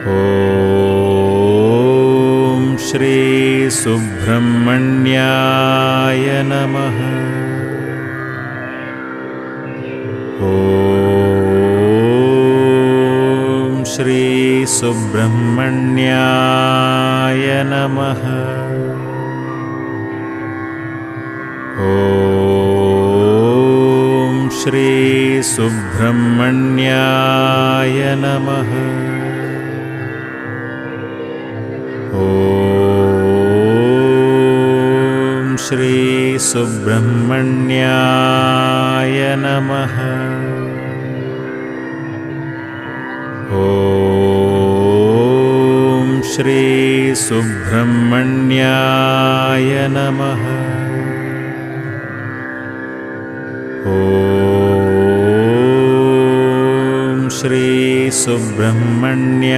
ॐ श्री सुब्रह्मण्याय नमः। ॐ श्री सुब्रह्मण्याय नमः। ॐ श्री सुब्रह्मण्याय नमः। ॐ श्री सुब्रह्मण्याय नमः। ॐ श्री सुब्रह्मण्याय नमः। ॐ श्री सुब्रह्मण्य